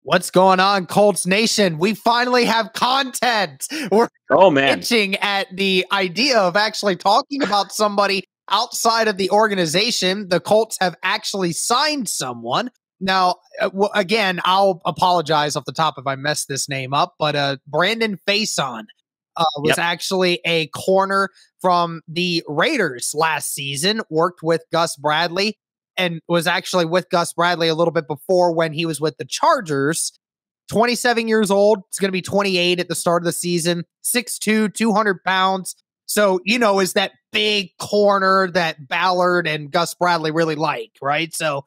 What's going on, Colts Nation? We finally have content. We're itching at the idea of actually talking about somebody outside of the organization. The Colts have actually signed someone. Now, again, I'll apologize off the top if I mess this name up, but Brandon Facyson was actually a corner from the Raiders last season, worked with Gus Bradley, and was actually with Gus Bradley a little bit before when he was with the Chargers. 27 years old. It's going to be 28 at the start of the season. 6'2", 200 pounds. So, is that big corner that Ballard and Gus Bradley really like, right? So,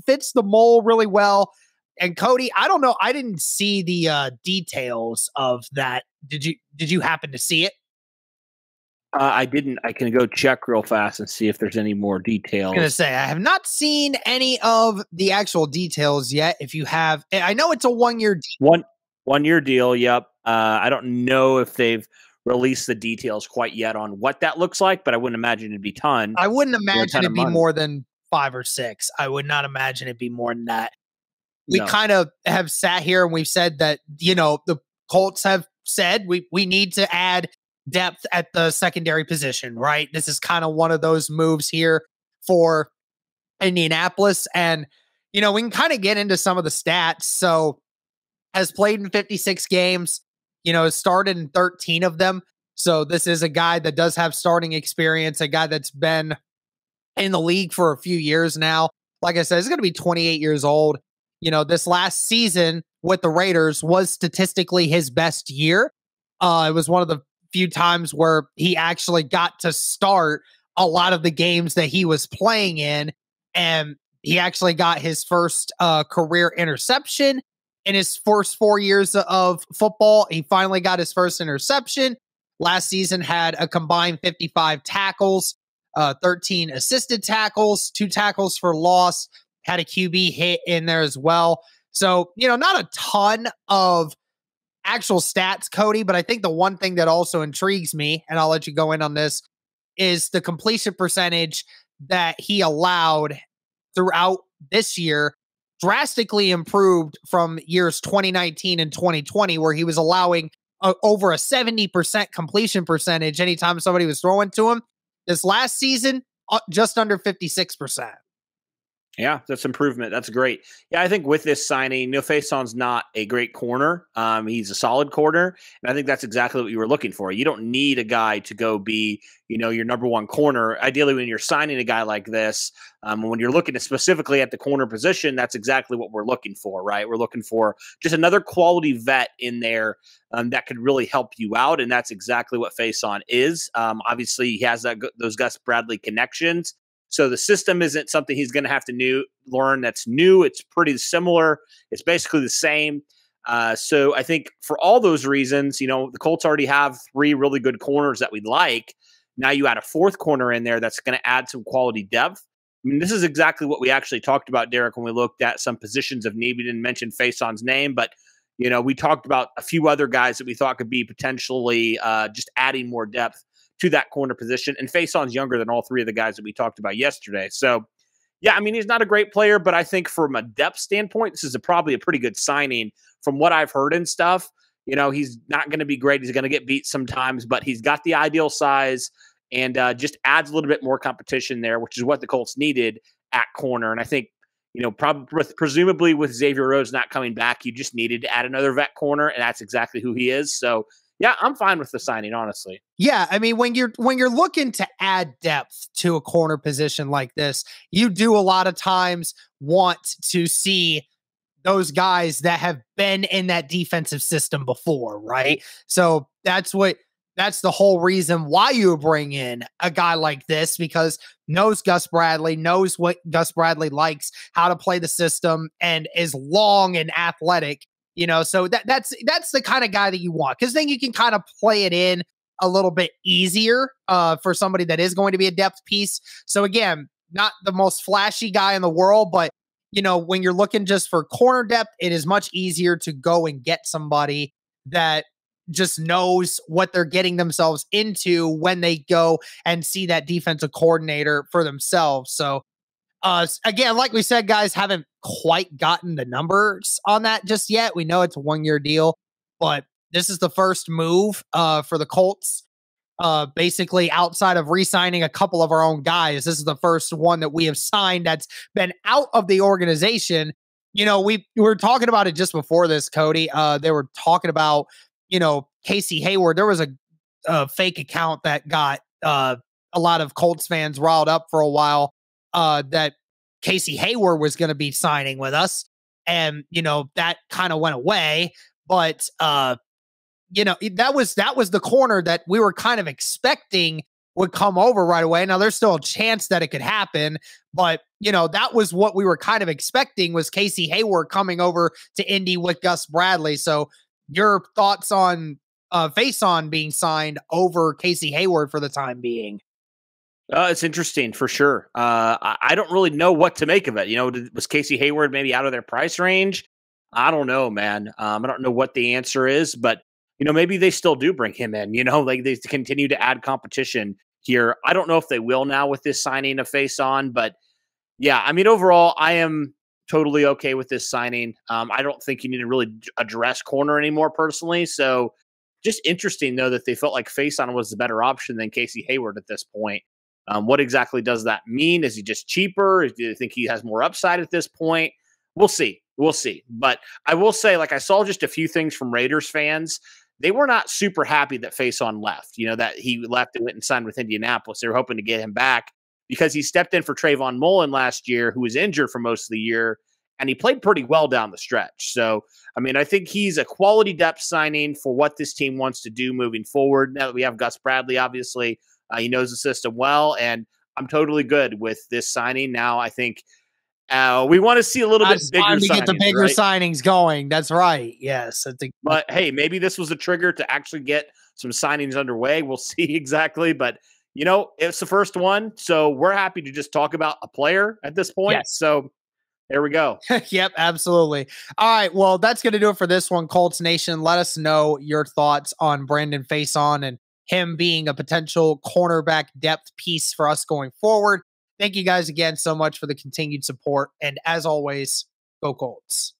fits the mold really well. And Cody, I don't know. I didn't see the details of that. Did you happen to see it? I didn't. I can go check real fast and see if there's any more details. I was going to say, I have not seen any of the actual details yet. If you have, I know it's a 1 year deal. One year deal. Yep. I don't know if they've released the details quite yet on what that looks like, but I wouldn't imagine it'd be ton. I wouldn't imagine it'd be more than 5 or 6. I would not imagine it'd be more than that. We kind of have sat here and we've said that, the Colts have said we need to add depth at the secondary position, right? This is kind of one of those moves here for Indianapolis. And, we can kind of get into some of the stats. So has played in 56 games, started in 13 of them. So this is a guy that does have starting experience, a guy that's been in the league for a few years now. Like I said, he's going to be 28 years old. This last season with the Raiders was statistically his best year. It was one of the few times where he actually got to start a lot of the games that he was playing in, and he actually got his first career interception in his first 4 years of football. He finally got his first interception. Last season had a combined 55 tackles, 13 assisted tackles, 2 tackles for loss, had a QB hit in there as well. So, not a ton of actual stats, Cody, but I think the one thing that also intrigues me, and I'll let you go in on this, is the completion percentage that he allowed throughout this year drastically improved from years 2019 and 2020, where he was allowing over a 70% completion percentage anytime somebody was throwing to him. This last season, just under 56%. Yeah, that's improvement. That's great. Yeah, I think with this signing, Fayson's not a great corner. He's a solid corner, and I think that's exactly what you were looking for. You don't need a guy to go be, your number one corner. Ideally, when you're signing a guy like this, when you're looking specifically at the corner position, that's exactly what we're looking for, right? We're looking for just another quality vet in there that could really help you out, and that's exactly what Facyson is. Obviously, he has those Gus Bradley connections. So the system isn't something he's going to have to learn that's new. It's pretty similar. It's basically the same. So I think for all those reasons, the Colts already have 3 really good corners that we like. Now you add a 4th corner in there that's going to add some quality depth. I mean, this is exactly what we actually talked about, Derek, when we looked at some positions of need. We didn't mention Fayson's name, but we talked about a few other guys that we thought could be potentially just adding more depth to that corner position. And Fayson's younger than all 3 of the guys that we talked about yesterday. So, yeah, I mean, he's not a great player, but I think from a depth standpoint, this is probably a pretty good signing from what I've heard and stuff. He's not going to be great. He's going to get beat sometimes, but he's got the ideal size and just adds a little bit more competition there, which is what the Colts needed at corner. And I think, presumably with Xavier Rhodes not coming back, you just needed to add another vet corner, and that's exactly who he is. So, yeah, I'm fine with the signing, honestly. Yeah, I mean, when you're looking to add depth to a corner position like this, you do a lot of times want to see those guys that have been in that defensive system before, right? So that's the whole reason why you bring in a guy like this, because knows Gus Bradley, knows what Gus Bradley likes, how to play the system, and is long and athletic. So that's the kind of guy that you want, because then you can kind of play it in a little bit easier for somebody that is going to be a depth piece. So again, not the most flashy guy in the world, but when you're looking just for corner depth, it is much easier to go and get somebody that just knows what they're getting themselves into when they go and see that defensive coordinator for themselves. So Again, like we said, guys, haven't quite gotten the numbers on that just yet. We know it's a 1-year deal, but this is the first move for the Colts. Basically, outside of re-signing a couple of our own guys, this is the first one that we have signed that's been out of the organization. You know, we were talking about it just before this, Cody. They were talking about, Casey Hayward. There was a fake account that got a lot of Colts fans riled up for a while. That Casey Hayward was going to be signing with us. And, that kind of went away. But, that was the corner that we were kind of expecting would come over right away. Now, there's still a chance that it could happen. But, that was what we were kind of expecting, was Casey Hayward coming over to Indy with Gus Bradley. So your thoughts on Facyson being signed over Casey Hayward for the time being? It's interesting for sure. I don't really know what to make of it. Was Casey Hayward maybe out of their price range? I don't know, man. I don't know what the answer is, but maybe they still do bring him in. Like they continue to add competition here. I don't know if they will now with this signing of Facyson, but yeah, I mean, overall, I am totally okay with this signing. I don't think you need to really address corner anymore, personally. So just interesting though that they felt like Facyson was the better option than Casey Hayward at this point. What exactly does that mean? Is he just cheaper? Do you think he has more upside at this point? We'll see. We'll see. But I will say, I saw just a few things from Raiders fans. They were not super happy that Facyson left, that he left and went and signed with Indianapolis. They were hoping to get him back because he stepped in for Trayvon Mullen last year, who was injured for most of the year, and he played pretty well down the stretch. So, I mean, I think he's a quality depth signing for what this team wants to do moving forward. Now that we have Gus Bradley, obviously, he knows the system well, and I'm totally good with this signing. Now, I think we want to see a little bit bigger signings, get the bigger signings going. That's right. Yes. I think. But hey, maybe this was a trigger to actually get some signings underway. We'll see exactly. But, it's the first one. So we're happy to just talk about a player at this point. Yes. So there we go. Yep, absolutely. All right. Well, that's going to do it for this one, Colts Nation. Let us know your thoughts on Brandon Facyson and him being a potential cornerback depth piece for us going forward. Thank you guys again so much for the continued support. And as always, go Colts.